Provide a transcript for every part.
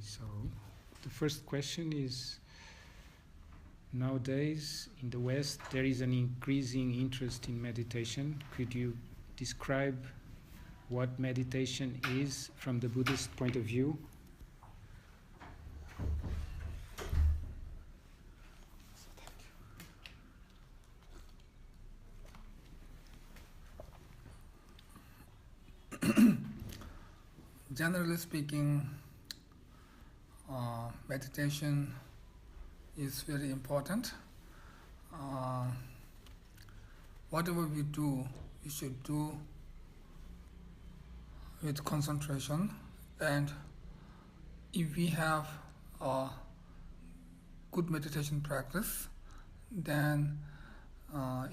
So the first question is, nowadays in the West there is an increasing interest in meditation. Could you describe what meditation is from the Buddhist point of view? Generally speaking, meditation is very important. Whatever we do, we should do with concentration, and if we have a good meditation practice, then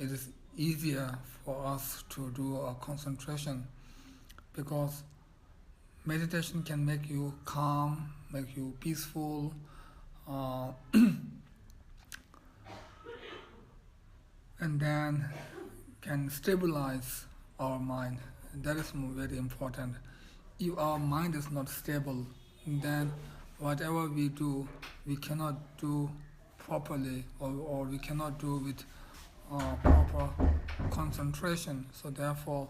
it is easier for us to do a concentration, because meditation can make you calm, make you peaceful, and then can stabilize our mind. And that is very important. If our mind is not stable, then whatever we do, we cannot do properly, or we cannot do with proper concentration. So therefore,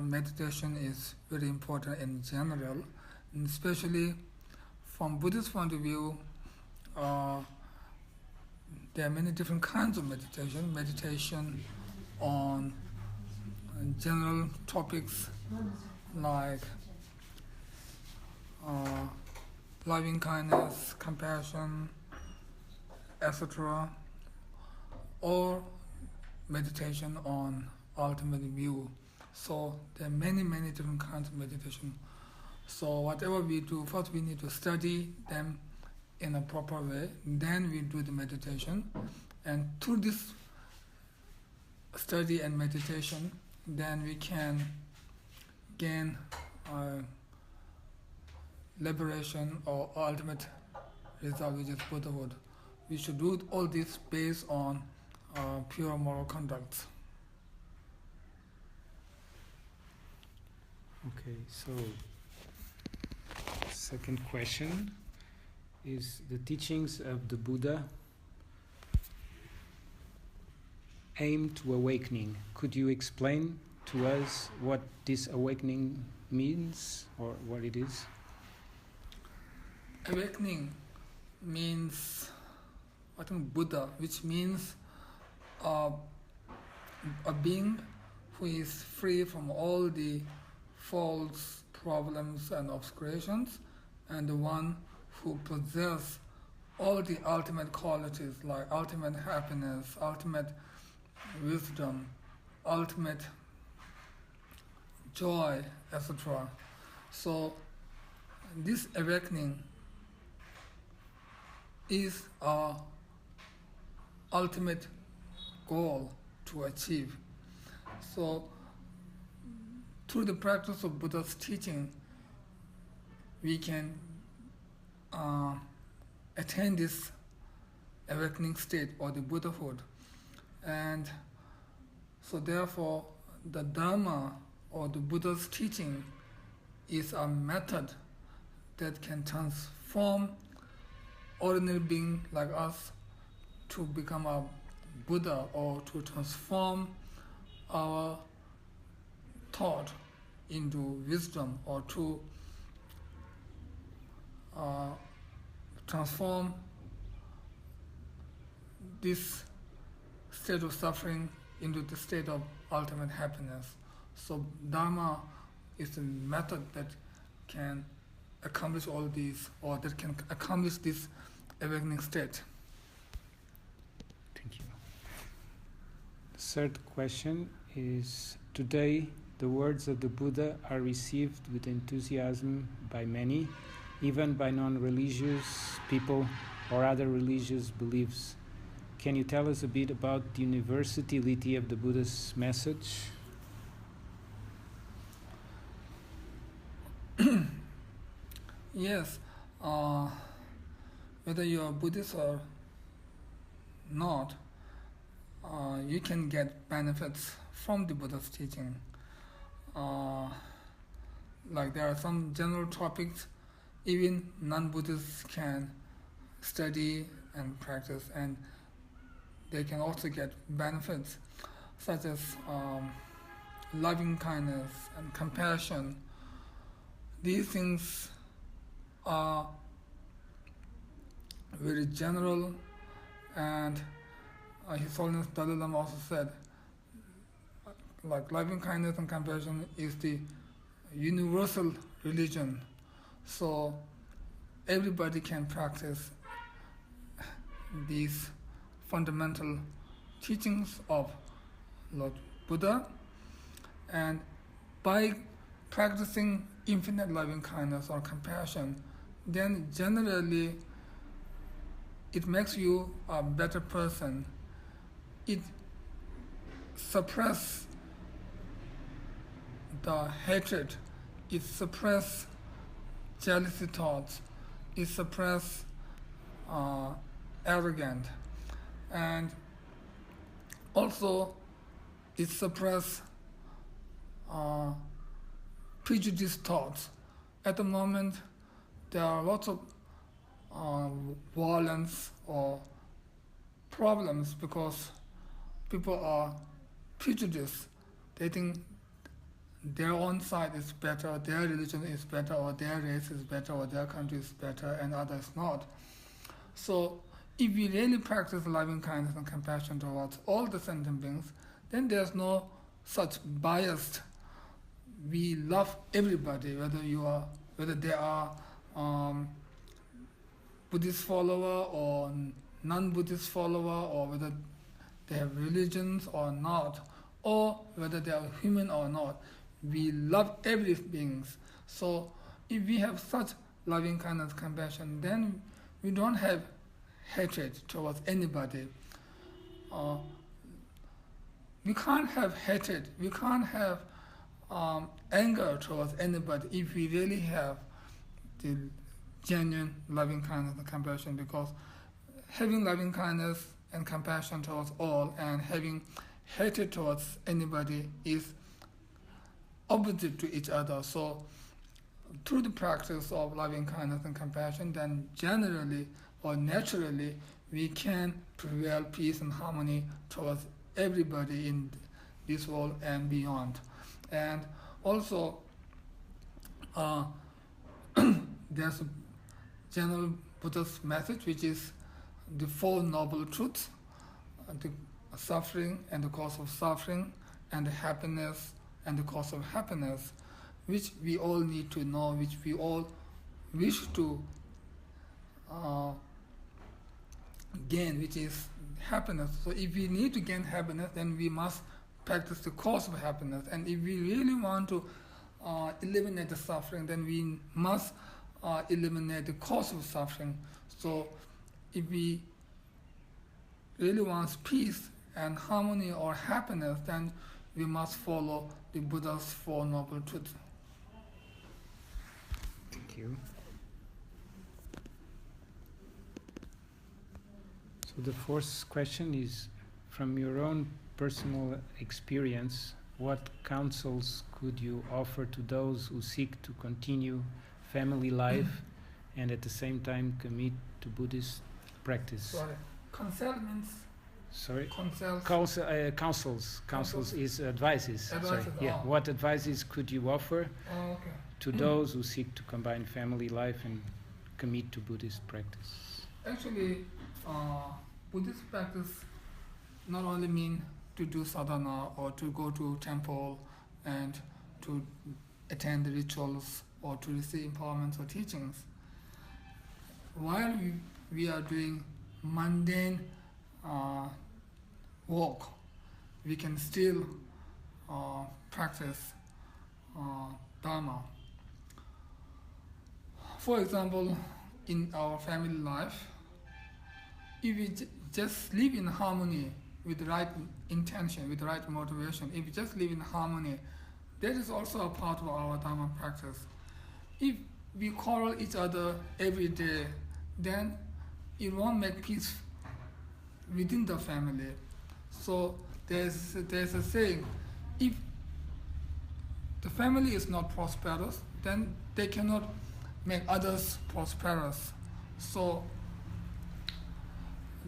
meditation is very important in general, and especially from Buddhist point of view. There are many different kinds of meditation. Meditation on general topics like loving kindness, compassion, etc., or meditation on ultimate view. So there are many different kinds of meditation. So whatever we do, first we need to study them in a proper way, then we do the meditation, and through this study and meditation, then we can gain liberation or ultimate result, which is Buddhahood. We should do all this based on pure moral conduct. Okay, so second question is, the teachings of the Buddha aim to awakening. Could you explain to us what this awakening means, or what it is? Awakening means, I think, Buddha, which means a being who is free from all the faults, problems and obscurations, and the one who possesses all the ultimate qualities like ultimate happiness, ultimate wisdom, ultimate joy, etc. So this awakening is our ultimate goal to achieve. So through the practice of Buddha's teaching, we can attain this awakening state or the Buddhahood. And so therefore, the Dharma or the Buddha's teaching is a method that can transform ordinary being like us to become a Buddha, or to transform our thought into wisdom, or to transform this state of suffering into the state of ultimate happiness. So Dharma is a method that can accomplish all these, or that can accomplish this awakening state. Thank you. The third question is, today the words of the Buddha are received with enthusiasm by many, even by non-religious people or other religious beliefs. Can you tell us a bit about the universality of the Buddha's message? Yes, whether you are Buddhist or not, you can get benefits from the Buddha's teaching. Like there are some general topics even non-Buddhists can study and practice, and they can also get benefits such as loving kindness and compassion. These things are very general, and His Holiness Dalai Lama also said, like loving kindness and compassion is the universal religion. So everybody can practice these fundamental teachings of Lord Buddha, and by practicing infinite loving kindness or compassion, then generally it makes you a better person. It suppresses the hatred, it suppresses jealousy thoughts, it suppresses arrogant, and also it suppresses prejudiced thoughts. At the moment, there are lots of violence or problems because people are prejudiced. They think their own side is better, their religion is better, or their race is better, or their country is better, and others not. So if we really practice loving kindness and compassion towards all the sentient beings, then there's no such bias. We love everybody, whether they are Buddhist follower or non-Buddhist follower, or whether they have religions or not, or whether they are human or not. We love every being. So if we have such loving kindness, compassion, then we don't have hatred towards anybody. We can't have hatred, we can't have anger towards anybody if we really have the genuine loving kindness and compassion, because having loving kindness and compassion towards all and having hatred towards anybody is opposite to each other. So through the practice of loving kindness and compassion, then generally or naturally we can prevail peace and harmony towards everybody in this world and beyond. And also there's a general Buddha's message, which is the Four Noble Truths, the suffering and the cause of suffering, and the happiness and the cause of happiness, which we all need to know, which we all wish to gain, which is happiness. So if we need to gain happiness, then we must practice the cause of happiness. And if we really want to eliminate the suffering, then we must eliminate the cause of suffering. So if we really want peace and harmony or happiness, then we must follow the Buddha's Four Noble Truths. Thank you. So the fourth question is, from your own personal experience, what counsels could you offer to those who seek to continue family life and at the same time commit to Buddhist practice? Sorry. Counsel means? Sorry? Counsels is advices. Sorry. Yeah. What advices could you offer to those who seek to combine family life and commit to Buddhist practice? Actually, Buddhist practice not only mean to do sadhana or to go to temple and to attend the rituals or to receive empowerments or teachings. While we are doing mundane work, we can still practice Dharma. For example, in our family life, if we just live in harmony with the right intention, with the right motivation, if we just live in harmony, that is also a part of our Dharma practice. If we quarrel each other every day, then it won't make peace within the family. So there's a saying, if the family is not prosperous, then they cannot make others prosperous. So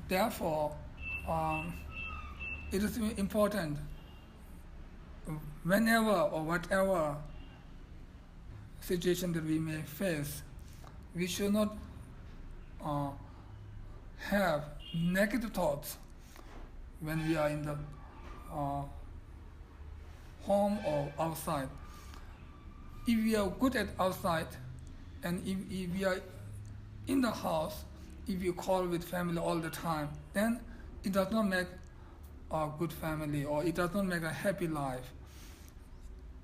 therefore, it is important whenever or whatever situation that we may face, we should not have negative thoughts when we are in the home or outside. If we are good at outside, and if we are in the house, if you call with family all the time, then it does not make a good family, or it does not make a happy life.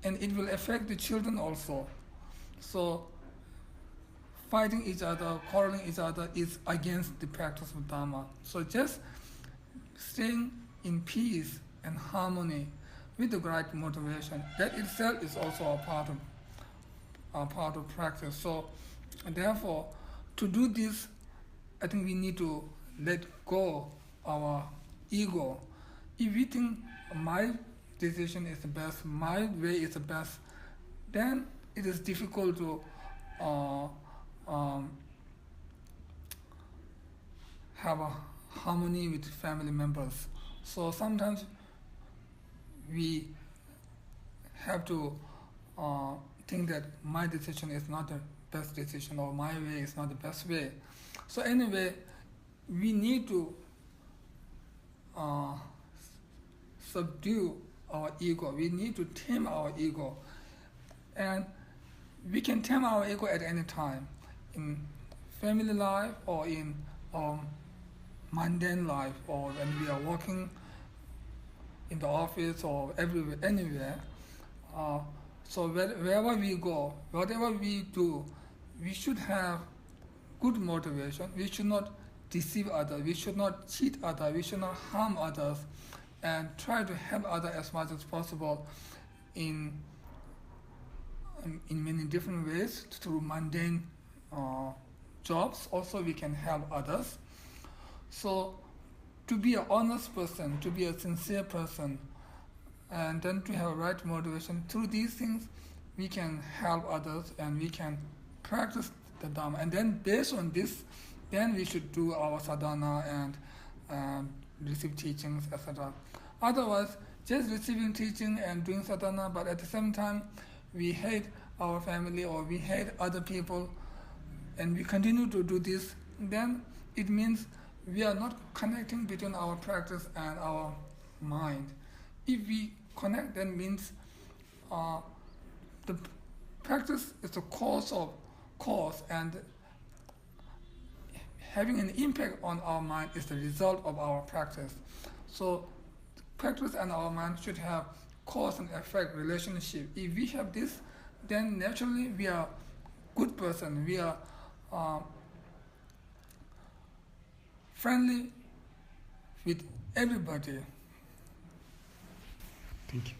And it will affect the children also. So fighting each other, quarreling each other is against the practice of Dharma. So just staying in peace and harmony with the right motivation, that itself is also a part of practice. So therefore, to do this, I think we need to let go our ego. If we think my decision is the best, my way is the best, then it is difficult to have a harmony with family members. So sometimes we have to think that my decision is not the best decision, or my way is not the best way. So anyway, we need to subdue our ego. We need to tame our ego. And we can tame our ego at any time, in family life or in mundane life, or when we are working in the office or everywhere, anywhere. So wherever we go, whatever we do, we should have good motivation. We should not deceive others. We should not cheat others. We should not harm others, and try to help others as much as possible in many different ways. Through mundane jobs also we can help others. So to be an honest person, to be a sincere person, and then to have right motivation, through these things we can help others and we can practice the Dharma. And then based on this, then we should do our sadhana and receive teachings, etc. Otherwise, just receiving teaching and doing sadhana, but at the same time we hate our family or we hate other people, and we continue to do this, then it means we are not connecting between our practice and our mind. If we connect, then means the practice is the cause, and having an impact on our mind is the result of our practice. So practice and our mind should have cause and effect relationship. If we have this, then naturally we are good person. We are friendly with everybody. Thank you.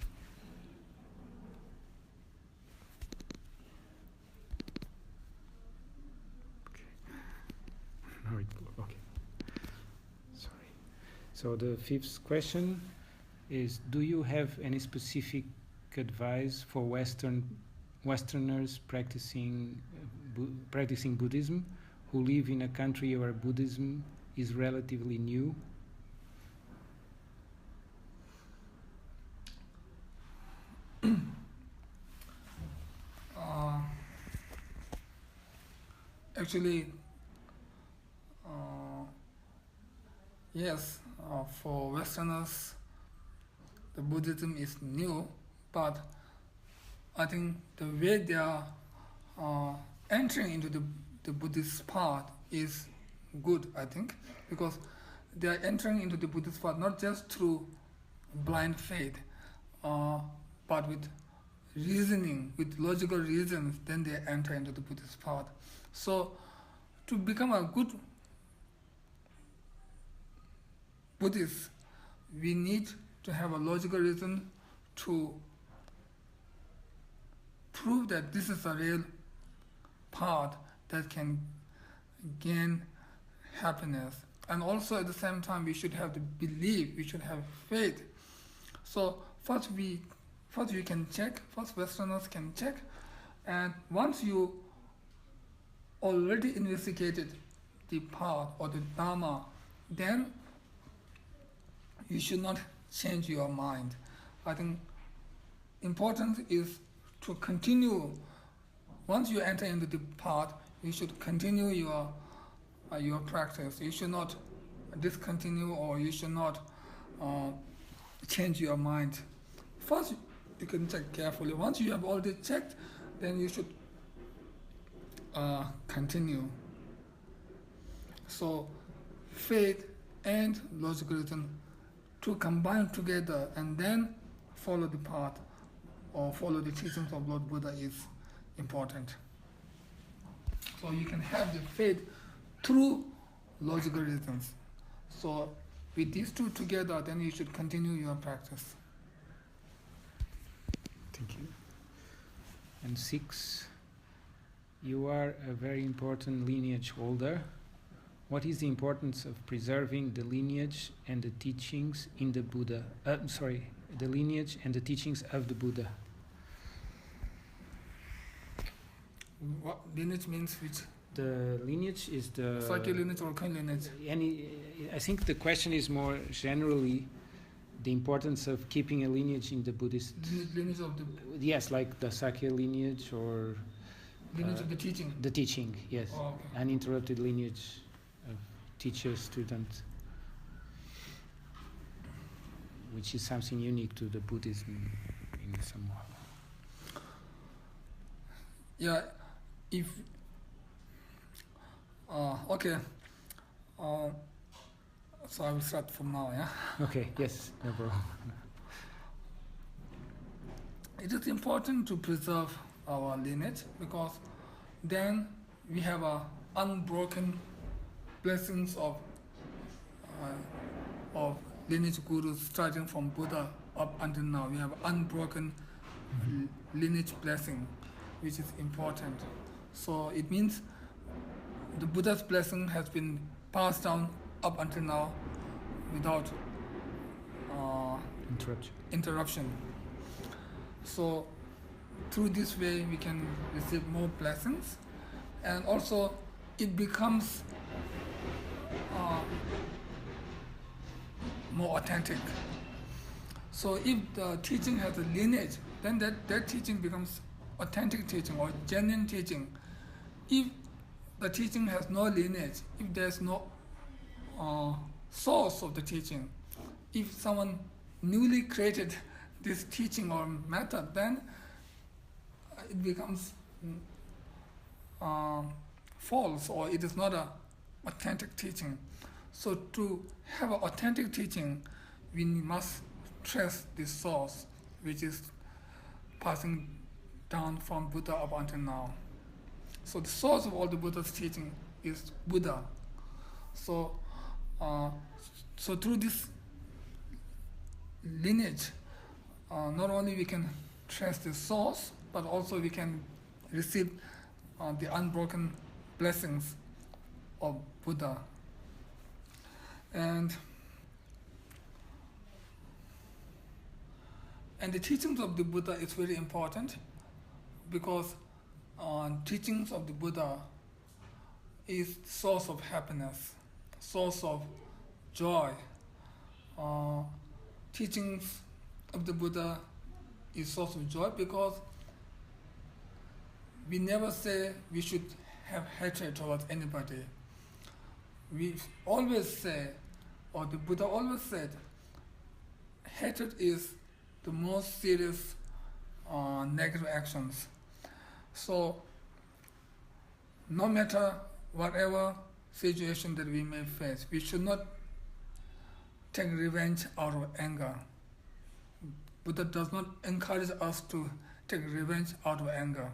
Okay. Sorry. So the fifth question is: do you have any specific advice for Westerners practicing Buddhism who live in a country where Buddhism is relatively new? Actually, yes, for Westerners, the Buddhism is new, but I think the way they are entering into the Buddhist path is good, I think, because they are entering into the Buddhist path not just through blind faith, but with reasoning, with logical reasons, then they enter into the Buddhist path. So to become a good Buddhist, we need to have a logical reason to prove that this is a real path that can gain happiness. And also at the same time we should have the belief, we should have faith. So first we can check, first Westerners can check, and once you already investigated the path or the Dharma, then you should not change your mind. I think important is to continue. Once you enter into the path, you should continue your practice. You should not discontinue, or you should not change your mind. First, you can check carefully. Once you have already checked, then you should continue. So, faith and logicalism to combine together and then follow the path or follow the teachings of Lord Buddha is important. So you can have the faith through logicalism. So with these two together, then you should continue your practice. Thank you. And 6, you are a very important lineage holder. What is the importance of preserving the lineage and the teachings in the Buddha? The lineage and the teachings of the Buddha. What lineage means which? The lineage is the... Sakya lineage or Khan lineage? I think the question is more generally the importance of keeping a lineage in the Buddhist... Lineage of the... Yes, like the Sakya lineage or... Lineage of the teaching? The teaching, yes. Oh, okay. Uninterrupted lineage of teacher, student, which is something unique to the Buddhism in some way. Yeah, if... okay. So I will start from now, yeah? Okay, yes, no problem. It is important to preserve our lineage because then we have unbroken blessings of lineage gurus starting from Buddha up until now. We have unbroken lineage blessing, which is important. So it means the Buddha's blessing has been passed down up until now without interruption. So through this way we can receive more blessings, and also it becomes more authentic. So if the teaching has a lineage, then that teaching becomes authentic teaching or genuine teaching. If the teaching has no lineage, if there's no source of the teaching, if someone newly created this teaching or method, then it becomes false, or it is not an authentic teaching. So to have an authentic teaching, we must trace the source, which is passing down from Buddha up until now. So the source of all the Buddha's teaching is Buddha. So through this lineage, not only we can trace the source, but also we can receive the unbroken blessings of Buddha. And the teachings of the Buddha is very important, because teachings of the Buddha is source of happiness, source of joy. Teachings of the Buddha is source of joy because we never say we should have hatred towards anybody. We always say, or the Buddha always said, hatred is the most serious negative actions. So no matter whatever situation that we may face, we should not take revenge out of anger. Buddha does not encourage us to take revenge out of anger.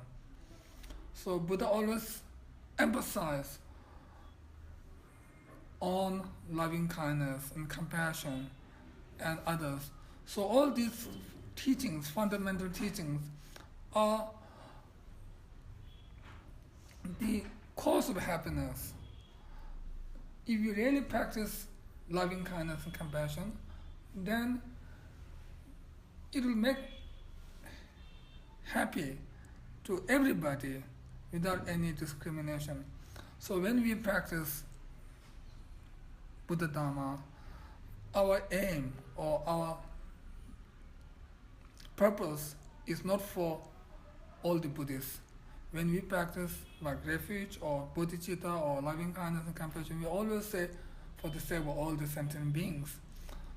So Buddha always emphasizes on loving kindness and compassion and others. So all these teachings, fundamental teachings, are the cause of happiness. If you really practice loving kindness and compassion, then it will make happy to everybody, without any discrimination. So when we practice Buddha Dharma, our aim or our purpose is not for all the Buddhists. When we practice like refuge or bodhicitta or loving kindness and compassion, we always say for the sake of all the sentient beings.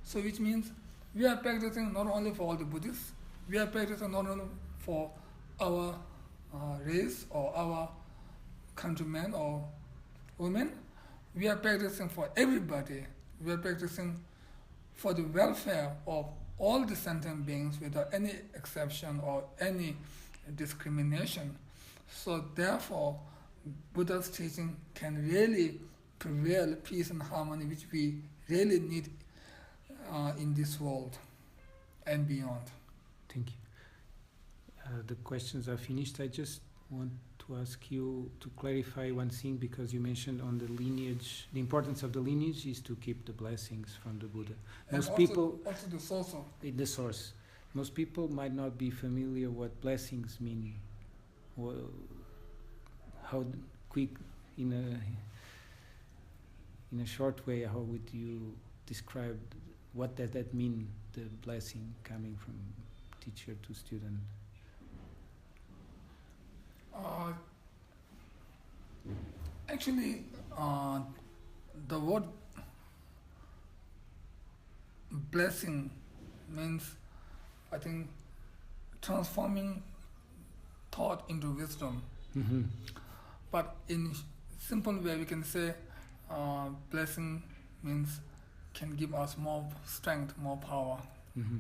So which means we are practicing not only for all the Buddhists, we are practicing not only for our race or our countrymen or women, we are practicing for everybody. We are practicing for the welfare of all the sentient beings without any exception or any discrimination. So therefore, Buddha's teaching can really prevail peace and harmony, which we really need in this world and beyond. Thank you. The questions are finished. I just want to ask you to clarify one thing, because you mentioned on the lineage, the importance of the lineage is to keep the blessings from the Buddha. Most and people, also the source. The source. Most people might not be familiar what blessings mean. Well, how quick, in a short way, how would you describe what does that mean? The blessing coming from teacher to student. Actually, the word blessing means, I think, transforming thought into wisdom. Mm-hmm. But in simple way, we can say blessing means can give us more strength, more power. Mm-hmm.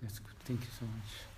That's good. Thank you so much.